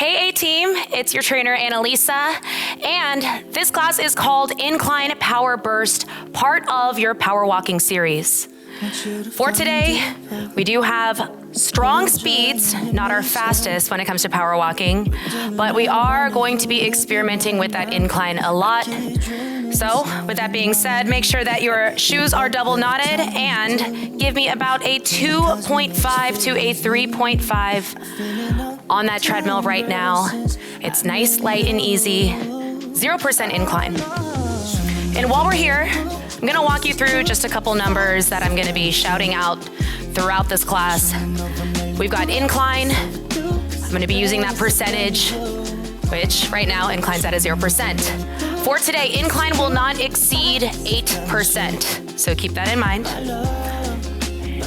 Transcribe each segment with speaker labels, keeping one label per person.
Speaker 1: Hey A-Team, it's your trainer Annalisa, and this class is called Incline Power Burst, part of your power walking series. For today, we do have strong speeds, not our fastest when it comes to power walking, but we are going to be experimenting with that incline a lot. So with that being said, make sure that your shoes are double knotted and give me about a 2.5 to a 3.5 on that treadmill right now. It's nice, light, and easy, 0% incline. And while we're here, I'm gonna walk you through just a couple numbers that I'm gonna be shouting out throughout this class. We've got incline. I'm gonna be using that percentage, which right now incline's at a 0%. For today, incline will not exceed 8%, so keep that in mind.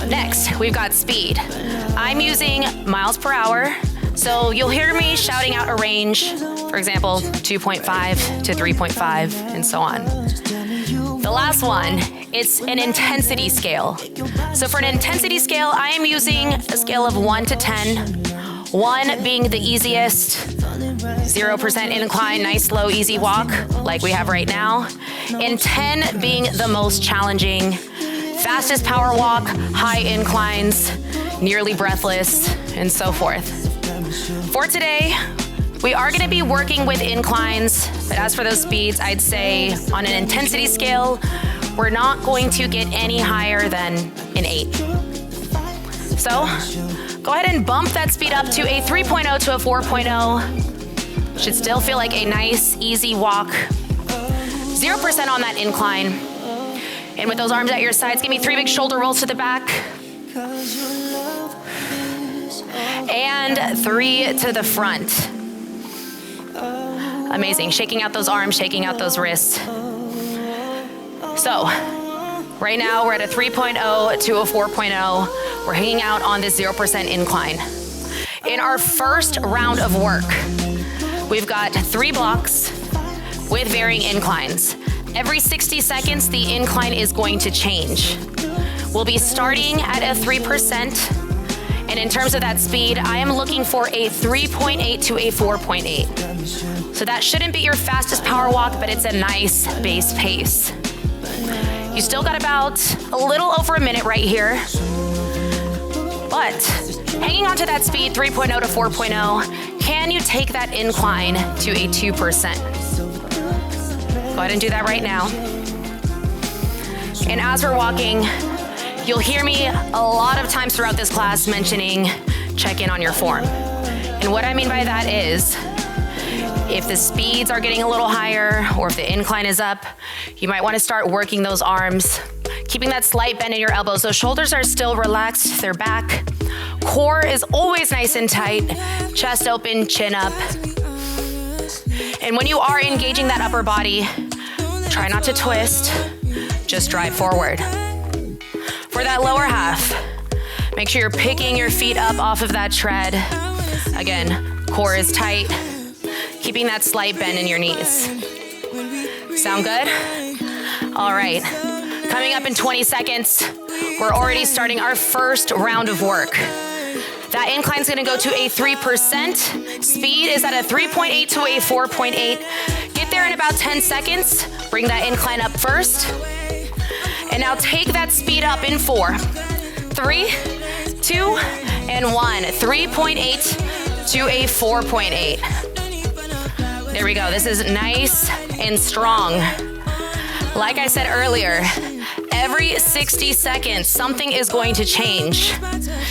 Speaker 1: Next, we've got speed. I'm using miles per hour, so you'll hear me shouting out a range, for example, 2.5 to 3.5, and so on. The last one, it's an intensity scale. So for an intensity scale, I am using a scale of 1 to 10, 1 being the easiest, 0% incline, nice, slow, easy walk, like we have right now, and 10 being the most challenging, fastest power walk, high inclines, nearly breathless, and so forth. For today, we are gonna be working with inclines, but as for those speeds, I'd say on an intensity scale, we're not going to get any higher than an 8. So, go ahead and bump that speed up to a 3.0 to a 4.0. Should still feel like a nice, easy walk. 0% on that incline. And with those arms at your sides, give me 3 big shoulder rolls to the back. And 3 to the front. Amazing, shaking out those arms, shaking out those wrists. So, right now we're at a 3.0 to a 4.0. We're hanging out on this 0% incline. In our first round of work, we've got 3 blocks with varying inclines. Every 60 seconds, the incline is going to change. We'll be starting at a 3%. And in terms of that speed, I am looking for a 3.8 to a 4.8. So that shouldn't be your fastest power walk, but it's a nice base pace. You still got about a little over a minute right here. But hanging on to that speed, 3.0 to 4.0, can you take that incline to a 2%? Go ahead and do that right now. And as we're walking, you'll hear me a lot of times throughout this class mentioning check in on your form. And what I mean by that is, if the speeds are getting a little higher or if the incline is up, you might want to start working those arms, keeping that slight bend in your elbows. Those shoulders are still relaxed, they're back. Core is always nice and tight, chest open, chin up. And when you are engaging that upper body, try not to twist, just drive forward. For that lower half, make sure you're picking your feet up off of that tread. Again, core is tight, keeping that slight bend in your knees. Sound good? All right, coming up in 20 seconds, we're already starting our first round of work. That incline's gonna go to a 3%. Speed is at a 3.8 to a 4.8. Get there in about 10 seconds. Bring that incline up first. And now take that speed up in 4, 3, 2, and 1. 3.8 to a 4.8. There we go. This is nice and strong. Like I said earlier, every 60 seconds, something is going to change.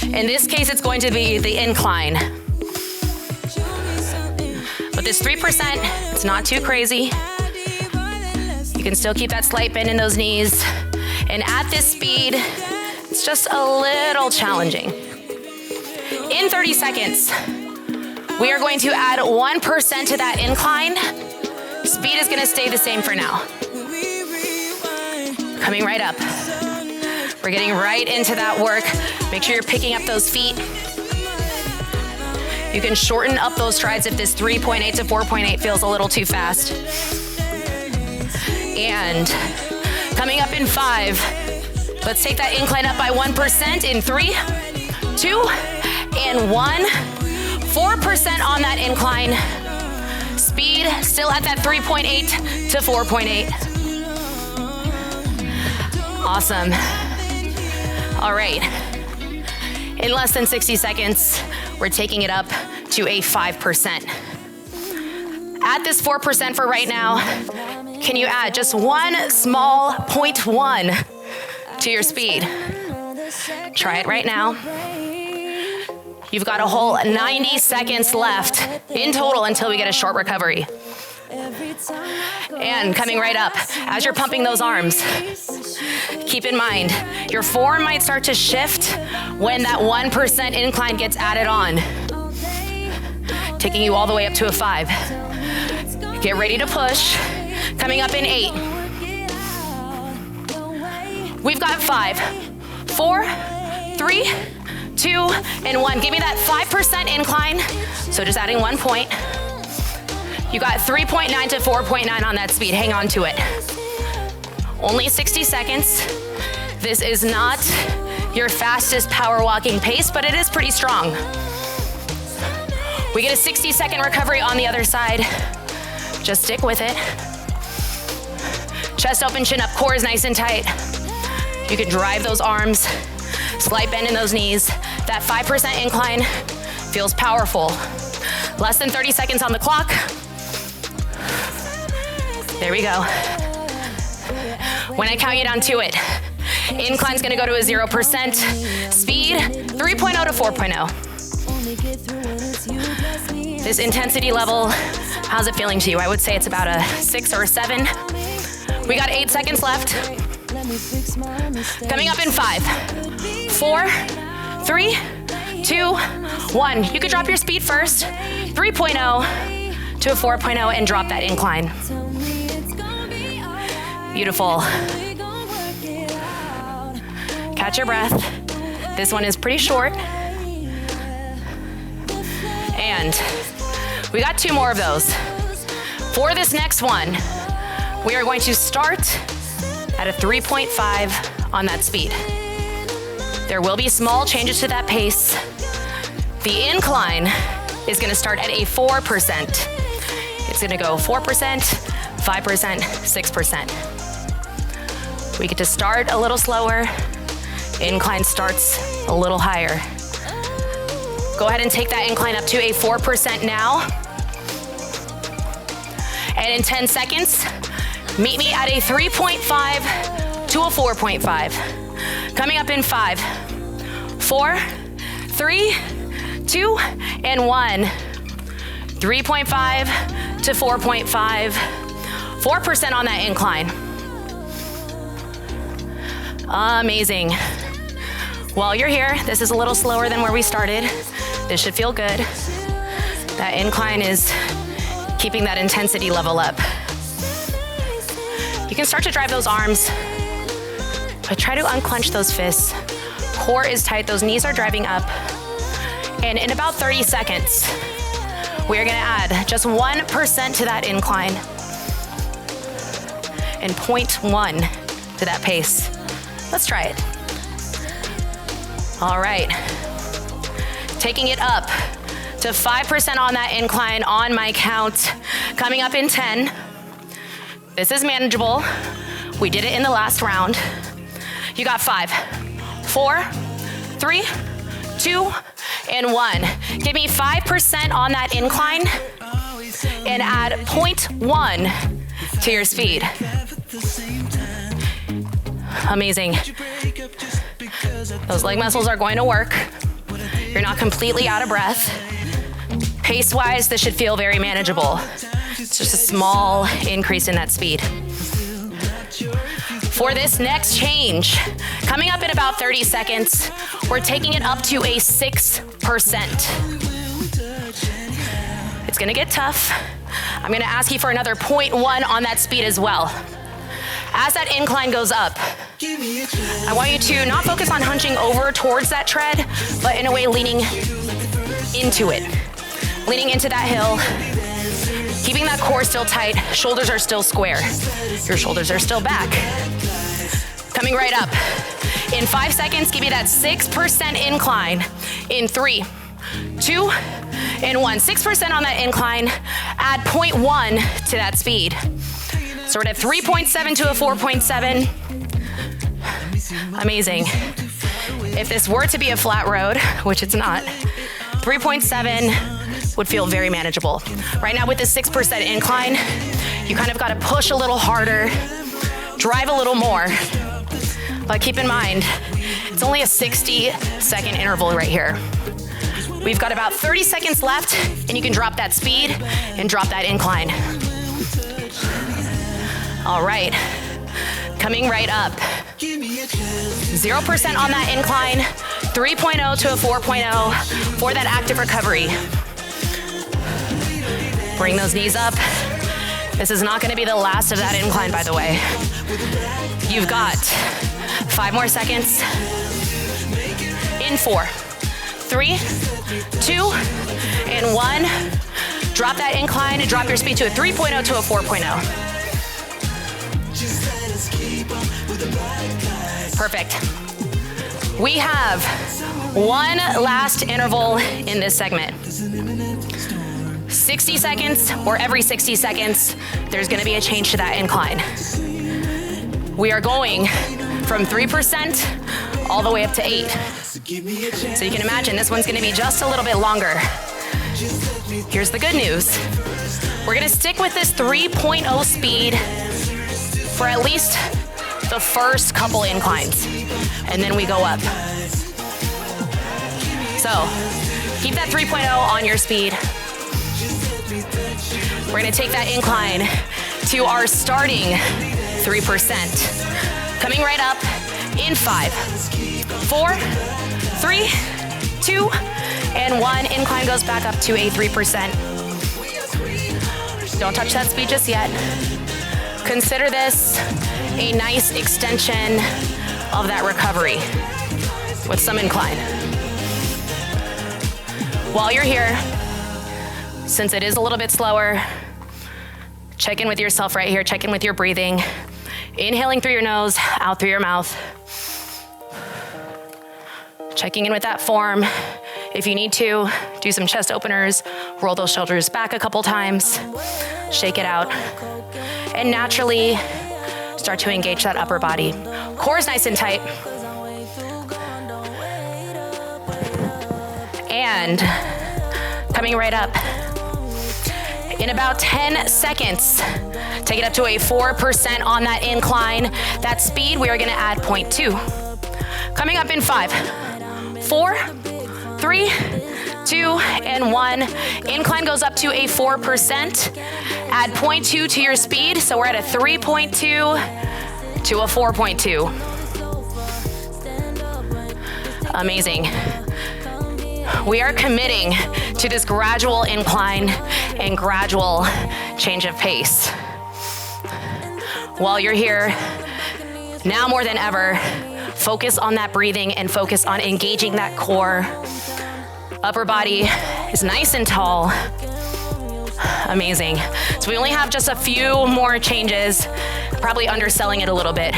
Speaker 1: In this case, it's going to be the incline. But this 3%, it's not too crazy. You can still keep that slight bend in those knees. And at this speed, it's just a little challenging. In 30 seconds, we are going to add 1% to that incline. Speed is gonna stay the same for now. Coming right up. We're getting right into that work. Make sure you're picking up those feet. You can shorten up those strides if this 3.8 to 4.8 feels a little too fast. And coming up in 5, let's take that incline up by 1% in 3, 2, and 1. 4% on that incline. Speed still at that 3.8 to 4.8. Awesome. All right. In less than 60 seconds, we're taking it up to a 5%. At this 4% for right now, can you add just one small 0.1 to your speed? Try it right now. You've got a whole 90 seconds left in total until we get a short recovery. And coming right up, as you're pumping those arms, keep in mind, your form might start to shift when that 1% incline gets added on, taking you all the way up to a 5. Get ready to push. Coming up in 8. We've got 5, 4, 3, 2, and 1. Give me that 5% incline. So just adding 1 point. You got 3.9 to 4.9 on that speed. Hang on to it. Only 60 seconds. This is not your fastest power walking pace, but it is pretty strong. We get a 60-second recovery on the other side. Just stick with it. Chest open, chin up, core is nice and tight. You can drive those arms, slight bend in those knees. That 5% incline feels powerful. Less than 30 seconds on the clock. There we go. When I count you down to it, incline's gonna go to a 0%. Speed, 3.0 to 4.0. This intensity level, how's it feeling to you? I would say it's about a 6 or a 7. We got 8 seconds left. Coming up in 5, 4, 3, 2, 1. You could drop your speed first, 3.0 to a 4.0 and drop that incline. Beautiful. Catch your breath. This one is pretty short. And we got 2 more of those. For this next one, we are going to start at a 3.5 on that speed. There will be small changes to that pace. The incline is gonna start at a 4%. It's gonna go 4%, 5%, 6%. We get to start a little slower. Incline starts a little higher. Go ahead and take that incline up to a 4% now. And in 10 seconds, meet me at a 3.5 to a 4.5. Coming up in 5, 4, 3, 2, and 1. 3.5 to 4.5. 4% on that incline. Amazing. While you're here, this is a little slower than where we started. This should feel good. That incline is keeping that intensity level up. You can start to drive those arms, but try to unclench those fists. Core is tight, those knees are driving up. And in about 30 seconds, we are gonna add just 1% to that incline and 0.1 to that pace. Let's try it. All right. Taking it up to 5% on that incline on my count. Coming up in 10. This is manageable. We did it in the last round. You got 5, 4, 3, 2, and 1. Give me 5% on that incline and add 0.1 to your speed. Amazing. Those leg muscles are going to work. You're not completely out of breath. Pace-wise, this should feel very manageable. It's just a small increase in that speed. For this next change, coming up in about 30 seconds, we're taking it up to a 6%. It's gonna get tough. I'm gonna ask you for another 0.1 on that speed as well. As that incline goes up, I want you to not focus on hunching over towards that tread, but in a way leaning into it. Leaning into that hill, keeping that core still tight, shoulders are still square. Your shoulders are still back. Coming right up. In 5 seconds, give me that 6% incline. In 3, 2, and 1. 6% on that incline. Add 0.1 to that speed. So we're at 3.7 to a 4.7. Amazing. If this were to be a flat road, which it's not, 3.7 would feel very manageable. Right now with this 6% incline, you kind of got to push a little harder, drive a little more. But keep in mind, it's only a 60-second interval right here. We've got about 30 seconds left, and you can drop that speed and drop that incline. All right, coming right up. 0% on that incline, 3.0 to a 4.0 for that active recovery. Bring those knees up. This is not gonna be the last of that incline, by the way. You've got 5 more seconds. In 4, 3, 2, and 1. Drop that incline and drop your speed to a 3.0 to a 4.0. Perfect. We have one last interval in this segment. 60 seconds, or every 60 seconds, there's gonna be a change to that incline. We are going from 3% all the way up to 8. So you can imagine this one's gonna be just a little bit longer. Here's the good news. We're gonna stick with this 3.0 speed for at least the first couple inclines, and then we go up. So keep that 3.0 on your speed. We're gonna take that incline to our starting 3%. Coming right up in 5, 4, 3, 2, and 1. Incline goes back up to a 3%. Don't touch that speed just yet. Consider this a nice extension of that recovery with some incline. While you're here, since it is a little bit slower, check in with yourself right here. Check in with your breathing. Inhaling through your nose, out through your mouth. Checking in with that form. If you need to, do some chest openers, roll those shoulders back a couple times, shake it out, and naturally start to engage that upper body. Core is nice and tight. And coming right up. In about 10 seconds, take it up to a 4% on that incline. That speed, we are gonna add 0.2. Coming up in 5, 4, 3, 2, and 1. Incline goes up to a 4%. Add 0.2 to your speed, so we're at a 3.2 to a 4.2. Amazing. We are committing to this gradual incline and gradual change of pace. While you're here, now more than ever, focus on that breathing and focus on engaging that core. Upper body is nice and tall. Amazing. So we only have just a few more changes, probably underselling it a little bit.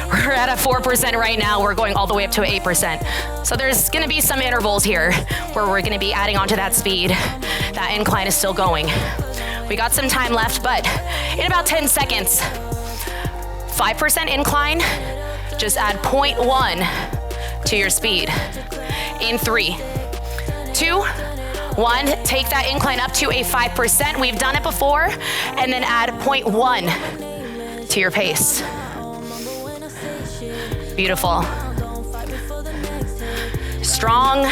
Speaker 1: We're at a 4% right now. We're going all the way up to 8%. So there's gonna be some intervals here where we're gonna be adding onto that speed. That incline is still going. We got some time left, but in about 10 seconds, 5% incline, just add 0.1 to your speed. In 3, 2, 1, take that incline up to a 5%. We've done it before, and then add 0.1 to your pace. Beautiful. Strong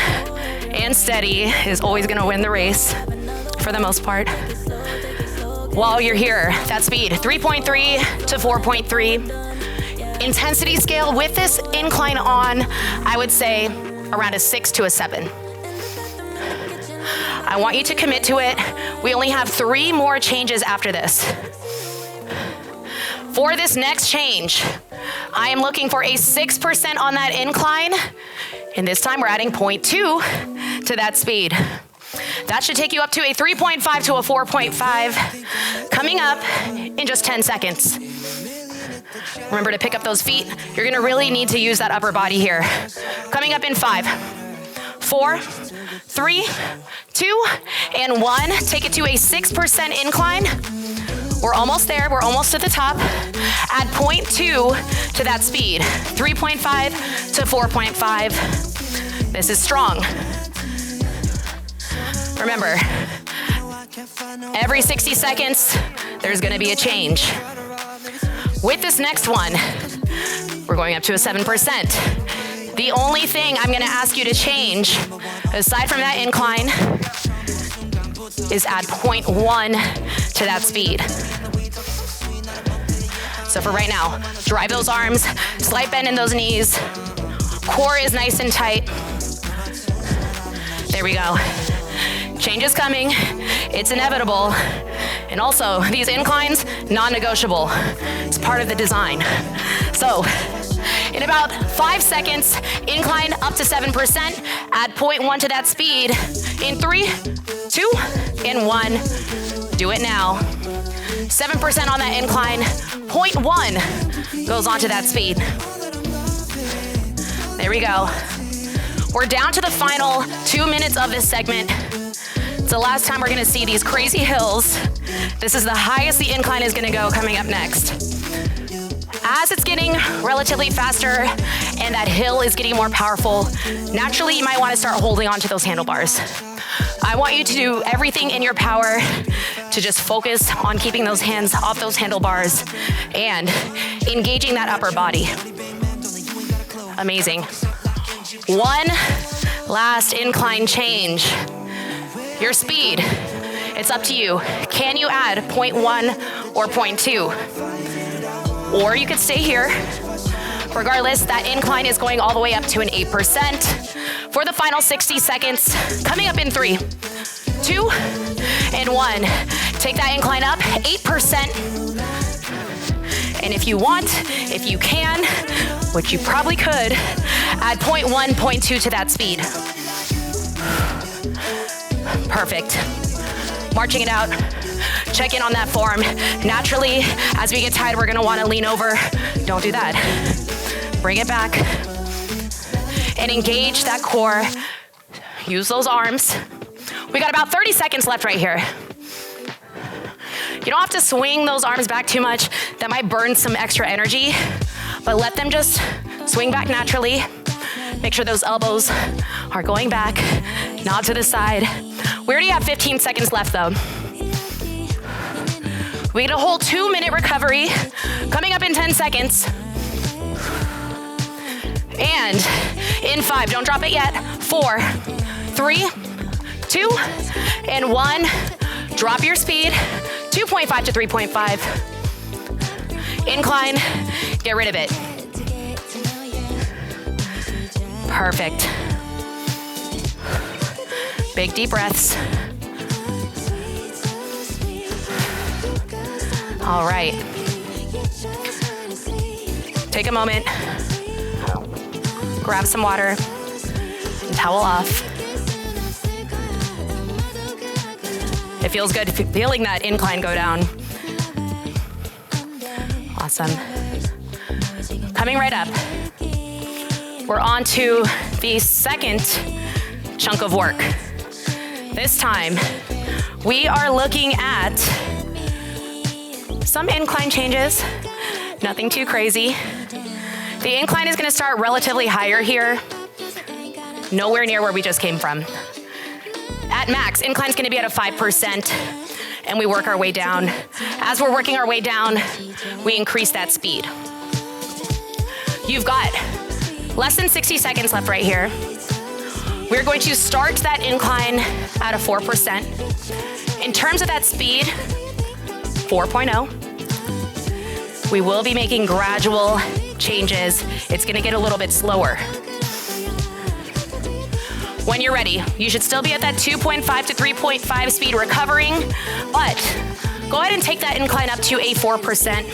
Speaker 1: and steady is always gonna win the race for the most part. While you're here, that speed, 3.3 to 4.3. Intensity scale with this incline on, I would say around a 6 to a 7. I want you to commit to it. We only have 3 more changes after this. For this next change, I am looking for a 6% on that incline, and this time we're adding 0.2 to that speed. That should take you up to a 3.5 to a 4.5, coming up in just 10 seconds. Remember to pick up those feet. You're gonna really need to use that upper body here. Coming up in 5, 4, 3, 2, and 1. Take it to a 6% incline. We're almost there, we're almost at the top. Add 0.2 to that speed, 3.5 to 4.5. This is strong. Remember, every 60 seconds, there's gonna be a change. With this next one, we're going up to a 7%. The only thing I'm gonna ask you to change, aside from that incline, is add 0.1 to that speed. So for right now, drive those arms, slight bend in those knees. Core is nice and tight. There we go. Change is coming, it's inevitable. And also, these inclines, non-negotiable. It's part of the design. So, in about 5 seconds, incline up to 7%, add 0.1 to that speed. In 3, 2, and 1, do it now. 7% on that incline, 0.1 goes onto that speed. There we go. We're down to the final 2 minutes of this segment. It's the last time we're gonna see these crazy hills. This is the highest the incline is gonna go coming up next. As it's getting relatively faster and that hill is getting more powerful, naturally you might wanna start holding on to those handlebars. I want you to do everything in your power to just focus on keeping those hands off those handlebars and engaging that upper body. Amazing. One last incline change. Your speed, it's up to you. Can you add 0.1 or 0.2? Or you could stay here. Regardless, that incline is going all the way up to an 8%. For the final 60 seconds, coming up in 3, 2, and 1. Take that incline up, 8%. And if you want, if you can, which you probably could, add 0.1, 0.2 to that speed. Perfect. Marching it out. Check in on that form. Naturally, as we get tired, we're gonna wanna lean over. Don't do that. Bring it back. And engage that core. Use those arms. We got about 30 seconds left right here. You don't have to swing those arms back too much. That might burn some extra energy, but let them just swing back naturally. Make sure those elbows are going back. Nod to the side. We already have 15 seconds left though. We get a whole 2-minute recovery coming up in 10 seconds. And in 5, don't drop it yet. 4, 3, 2, and 1. Drop your speed, 2.5 to 3.5. Incline, get rid of it. Perfect. Big deep breaths. All right. Take a moment. Grab some water. And towel off. It feels good feeling that incline go down. Awesome. Coming right up. We're on to the second chunk of work. This time, we are looking at some incline changes, nothing too crazy. The incline is gonna start relatively higher here, nowhere near where we just came from. At max, incline's gonna be at a 5%, and we work our way down. As we're working our way down, we increase that speed. You've got less than 60 seconds left right here. We're going to start that incline at a 4%. In terms of that speed, 4.0. We will be making gradual changes. It's gonna get a little bit slower. When you're ready, you should still be at that 2.5 to 3.5 speed recovering, but go ahead and take that incline up to a 4%.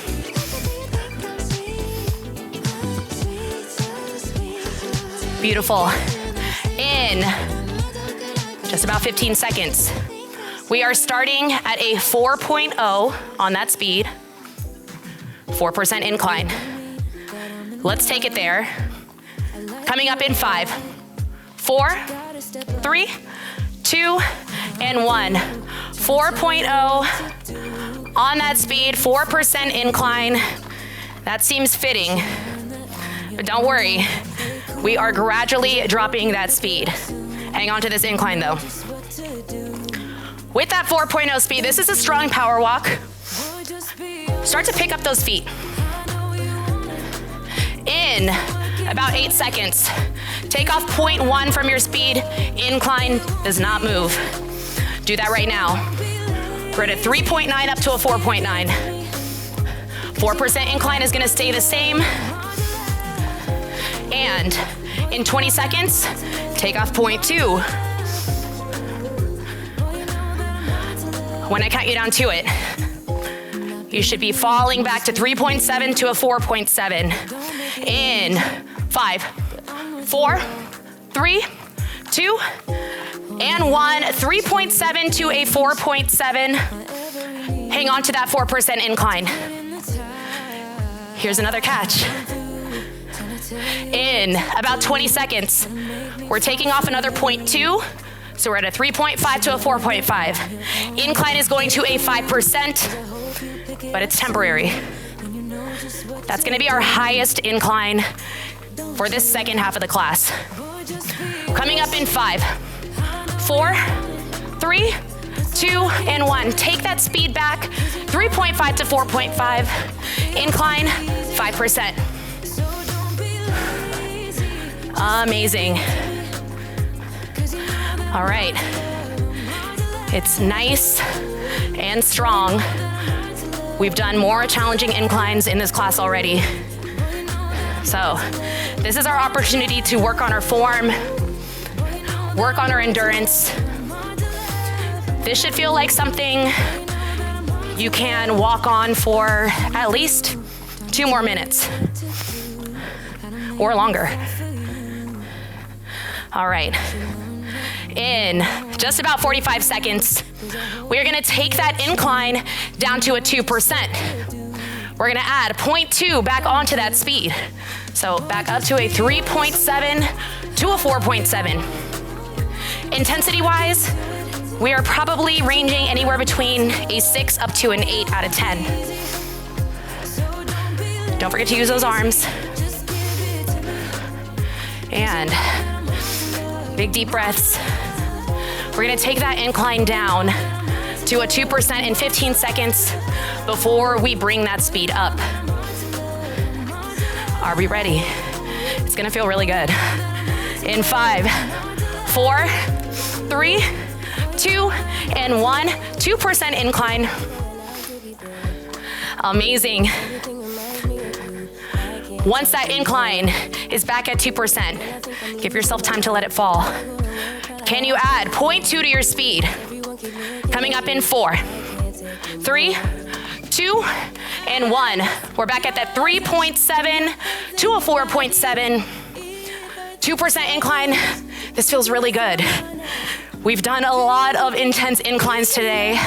Speaker 1: Beautiful. In just about 15 seconds. We are starting at a 4.0 on that speed, 4% incline. Let's take it there. Coming up in 5, 4, 3, 2, and 1. 4.0 on that speed, 4% incline. That seems fitting, but don't worry. We are gradually dropping that speed. Hang on to this incline though. With that 4.0 speed, this is a strong power walk. Start to pick up those feet. In about 8 seconds. Take off 0.1 from your speed. Incline does not move. Do that right now. We're at a 3.9 up to a 4.9. 4% incline is gonna stay the same. And in 20 seconds, take off 0.2. When I count you down to it, you should be falling back to 3.7 to a 4.7. In 5, 4, 3, 2, and 1. 3.7 to a 4.7. Hang on to that 4% incline. Here's another catch. In about 20 seconds, we're taking off another 0.2. So we're at a 3.5 to a 4.5. Incline is going to a 5%, but it's temporary. That's gonna be our highest incline for this second half of the class. Coming up in 5, 4, 3, 2, and 1. Take that speed back, 3.5 to 4.5. Incline, 5%. Amazing. All right. It's nice and strong. We've done more challenging inclines in this class already. So this is our opportunity to work on our form, work on our endurance. This should feel like something you can walk on for at least 2 more minutes or longer. All right. In just about 45 seconds, we're gonna take that incline down to a 2%. We're gonna add 0.2 back onto that speed. So back up to a 3.7 to a 4.7. Intensity-wise, we are probably ranging anywhere between a 6 up to an 8 out of 10. Don't forget to use those arms. And big deep breaths. We're gonna take that incline down to a 2% in 15 seconds before we bring that speed up. Are we ready? It's gonna feel really good. In 5, 4, 3, 2, and 1. 2% incline. Amazing. Once that incline is back at 2%, give yourself time to let it fall. Can you add 0.2 to your speed? Coming up in 4, 3, 2, and 1. We're back at that 3.7 to a 4.7. 2% incline. This feels really good. We've done a lot of intense inclines today.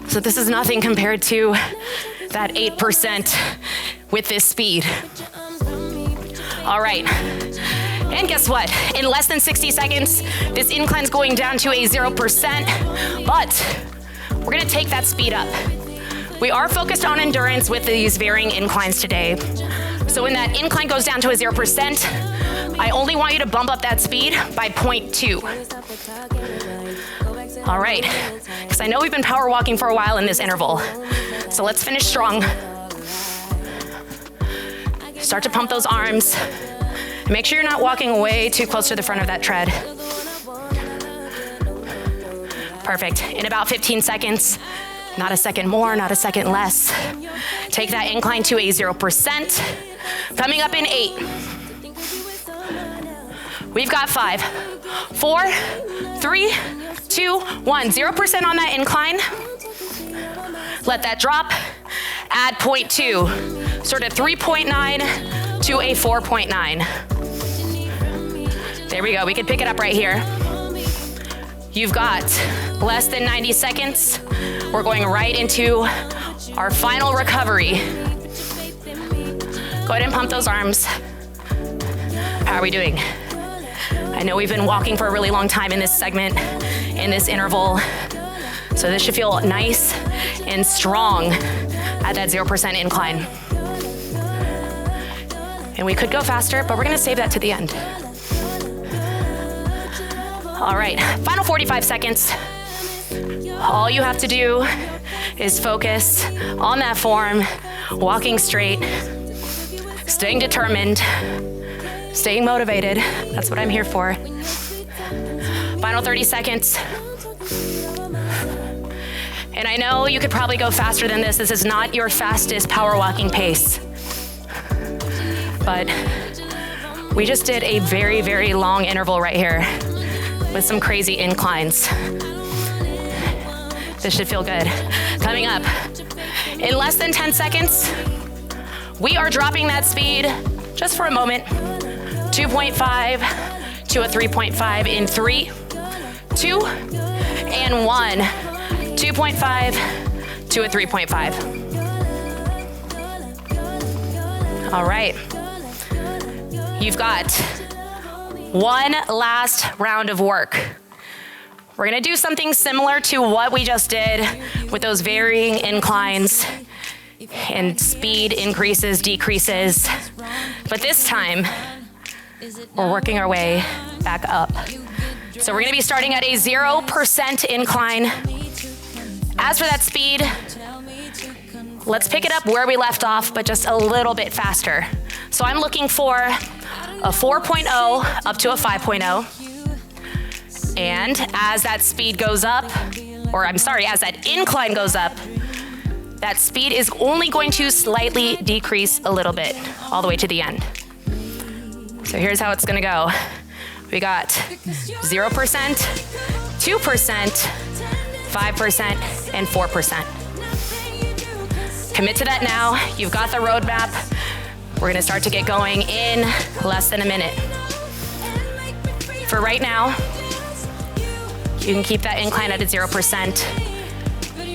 Speaker 1: So this is nothing compared to that 8% with this speed. All right. And guess what? In less than 60 seconds, this incline's going down to a 0%, but we're gonna take that speed up. We are focused on endurance with these varying inclines today. So when that incline goes down to a 0%, I only want you to bump up that speed by 0.2. All right, because I know we've been power walking for a while in this interval. So let's finish strong. Start to pump those arms. Make sure you're not walking way too close to the front of that tread. Perfect. In about 15 seconds, not a second more, not a second less. Take that incline to a 0%. Coming up in 8. We've got 5, 4, 3, 2, 1. 0% on that incline. Let that drop. Add 0.2. Sort of 3.9 to a 4.9. There we go. We can pick it up right here. You've got less than 90 seconds. We're going right into our final recovery. Go ahead and pump those arms. How are we doing? I I know we've been walking for a really long time in this segment, in this interval. So this should feel nice and strong at that 0% incline. And we could go faster, but we're gonna save that to the end. All right, final 45 seconds. All you have to do is focus on that form, walking straight, staying determined, staying motivated. That's what I'm here for. Final 30 seconds. And I know you could probably go faster than this. This is not your fastest power walking pace. But we just did a very, very long interval right here with some crazy inclines. This should feel good. Coming up, in less than 10 seconds, we are dropping that speed just for a moment. 2.5 to a 3.5 in 3, 2, and 1. 2.5 to a 3.5. All right. You've got one last round of work. We're gonna do something similar to what we just did with those varying inclines and speed increases, decreases. But this time, we're working our way back up. So we're gonna be starting at a 0% incline. As for that speed, let's pick it up where we left off, but just a little bit faster. So I'm looking for a 4.0 up to a 5.0. And as that speed goes up, as that incline goes up, that speed is only going to slightly decrease a little bit all the way to the end. So here's how it's gonna go. We got 0%, 2%, 5%, and 4%. Commit to that now. You've got the roadmap. We're gonna start to get going in less than a minute. For right now, you can keep that incline at a 0%.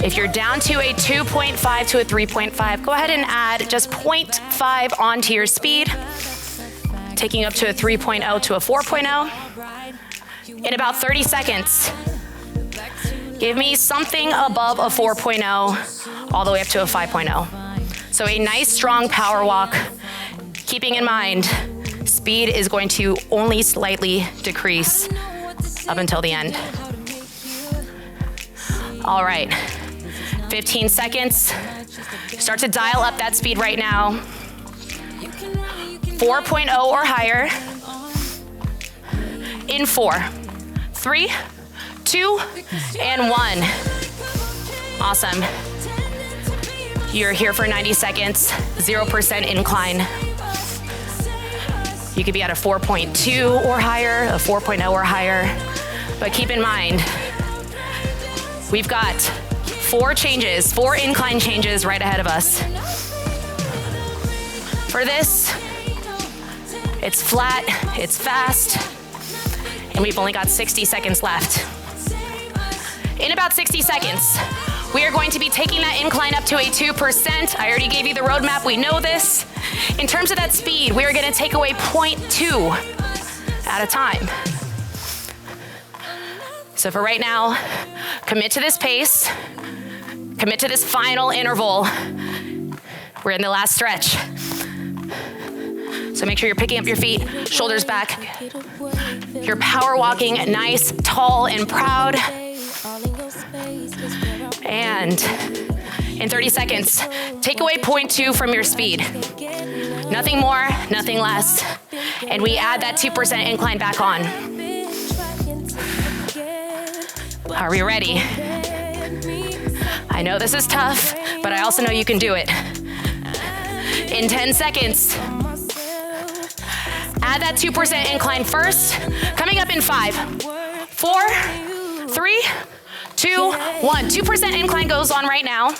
Speaker 1: If you're down to a 2.5 to a 3.5, go ahead and add just 0.5 onto your speed, taking up to a 3.0 to a 4.0. In about 30 seconds, give me something above a 4.0 all the way up to a 5.0. So a nice strong power walk, keeping in mind, speed is going to only slightly decrease up until the end. All right, 15 seconds. Start to dial up that speed right now. 4.0 or higher. In 4, 3, 2, and 1. Awesome. You're here for 90 seconds, 0% incline. You could be at a 4.2 or higher, a 4.0 or higher. But keep in mind, we've got 4 incline changes right ahead of us. For this, it's flat, it's fast, and we've only got 60 seconds left. In about 60 seconds, we are going to be taking that incline up to a 2%. I already gave you the roadmap, we know this. In terms of that speed, we are gonna take away 0.2 at a time. So for right now, commit to this pace, commit to this final interval. We're in the last stretch. So make sure you're picking up your feet, shoulders back. You're power walking nice, tall, and proud. And in 30 seconds, take away 0.2 from your speed. Nothing more, nothing less. And we add that 2% incline back on. Are we ready? I know this is tough, but I also know you can do it. In 10 seconds, add that 2% incline first. Coming up in 5, 4, 3, 2, 1. 2% incline goes on right now.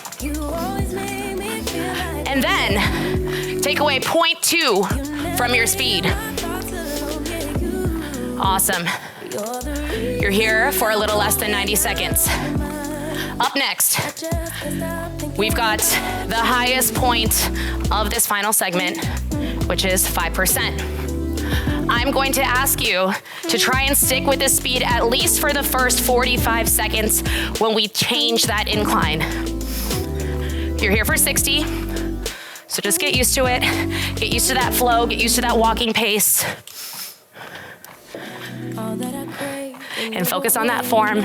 Speaker 1: And then take away 0.2 from your speed. Awesome. You're here for a little less than 90 seconds. Up next, we've got the highest point of this final segment, which is 5%. I'm going to ask you to try and stick with this speed at least for the first 45 seconds when we change that incline. You're here for 60, so just get used to it. Get used to that flow, get used to that walking pace. And focus on that form.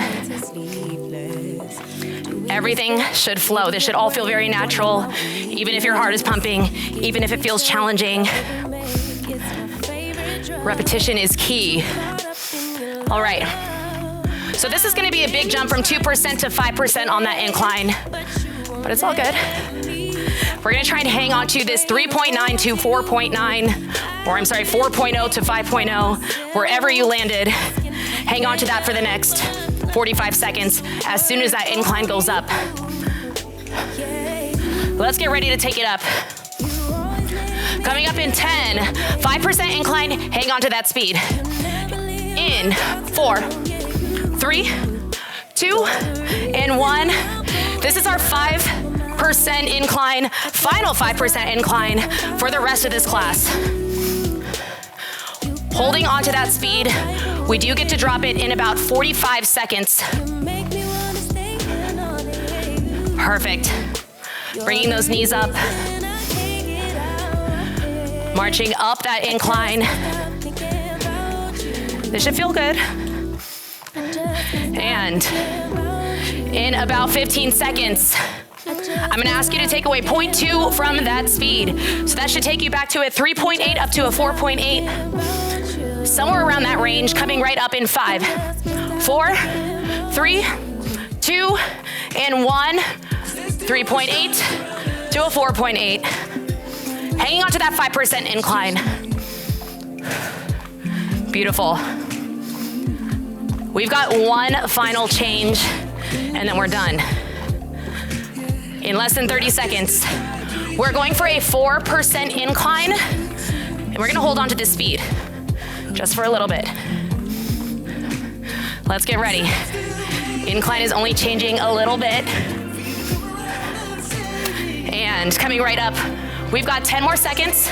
Speaker 1: Everything should flow. This should all feel very natural, even if your heart is pumping, even if it feels challenging. Repetition is key. All right. So this is gonna be a big jump from 2% to 5% on that incline, but it's all good. We're gonna try and hang on to this 3.9 to 4.9, or I'm sorry, 4.0 to 5.0, wherever you landed. Hang on to that for the next 45 seconds as soon as that incline goes up. Let's get ready to take it up. Coming up in 10, 5% incline, hang on to that speed. In 4, 3, 2, and 1. This is our 5% incline, final 5% incline for the rest of this class. Holding on to that speed, we do get to drop it in about 45 seconds. Perfect. Bringing those knees up. Marching up that incline. This should feel good. And in about 15 seconds, I'm gonna ask you to take away 0.2 from that speed. So that should take you back to a 3.8 up to a 4.8. Somewhere around that range, coming right up in 5, 4, 3, 2, and 1. 3.8 to a 4.8. Hanging on to that 5% incline. Beautiful. We've got one final change, and then we're done. In less than 30 seconds, we're going for a 4% incline, and we're gonna hold on to this speed just for a little bit. Let's get ready. Incline is only changing a little bit. And coming right up, we've got 10 more seconds.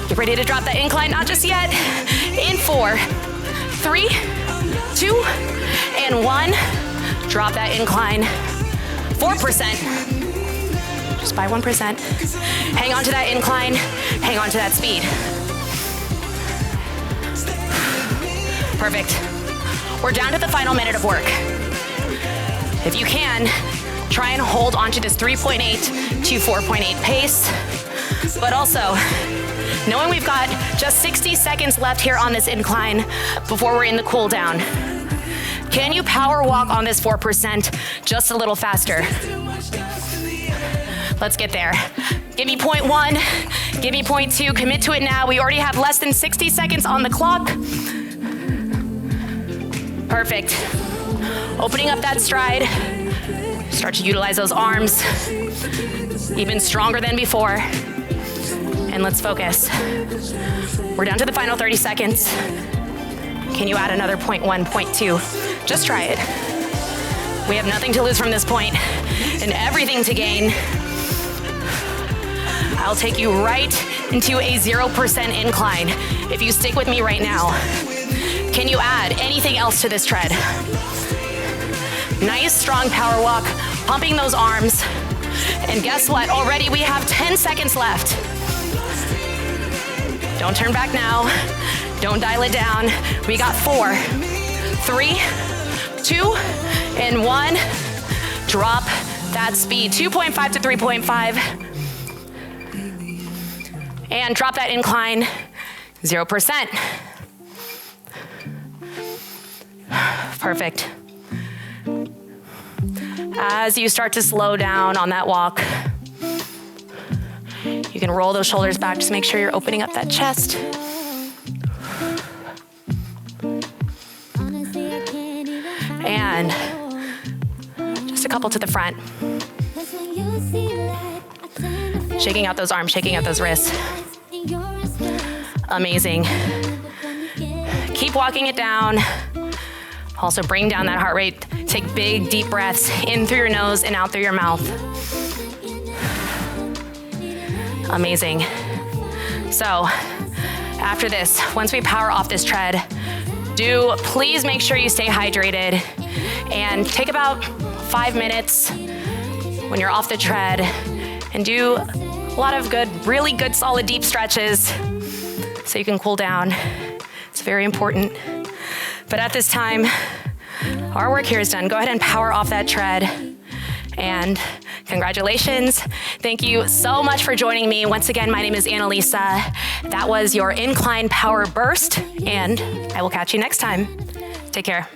Speaker 1: Get ready to drop that incline, not just yet. In 4, 3, 2, and 1. Drop that incline. 4%, just by 1%. Hang on to that incline, hang on to that speed. Perfect. We're down to the final minute of work. If you can, try and hold onto this 3.8 to 4.8 pace, but also knowing we've got just 60 seconds left here on this incline before we're in the cool down. Can you power walk on this 4% just a little faster? Let's get there. Give me 0.1, give me 0.2, commit to it now. We already have less than 60 seconds on the clock. Perfect. Opening up that stride. Start to utilize those arms, even stronger than before. And let's focus. We're down to the final 30 seconds. Can you add another 0.1, 0.2? Just try it. We have nothing to lose from this point and everything to gain. I'll take you right into a 0% incline if you stick with me right now. Can you add anything else to this tread? Nice, strong power walk, pumping those arms. And guess what? Already we have 10 seconds left. Don't turn back now. Don't dial it down. We got 4, 3, 2, and 1. Drop that speed. 2.5 to 3.5. And drop that incline, 0%. Perfect. As you start to slow down on that walk, you can roll those shoulders back. Just make sure you're opening up that chest. And just a couple to the front. Shaking out those arms, shaking out those wrists. Amazing. Keep walking it down. Also bring down that heart rate. Take big, deep breaths in through your nose and out through your mouth. Amazing. So After this, once we power off this tread, do please make sure you stay hydrated and take about 5 minutes when you're off the tread and do a lot of good, really good, solid, deep stretches so you can cool down. It's very important. But at this time, our work here is done. Go ahead and power off that tread. And congratulations. Thank you so much for joining me. Once again, my name is Annalisa. That was your incline power burst, and I will catch you next time. Take care.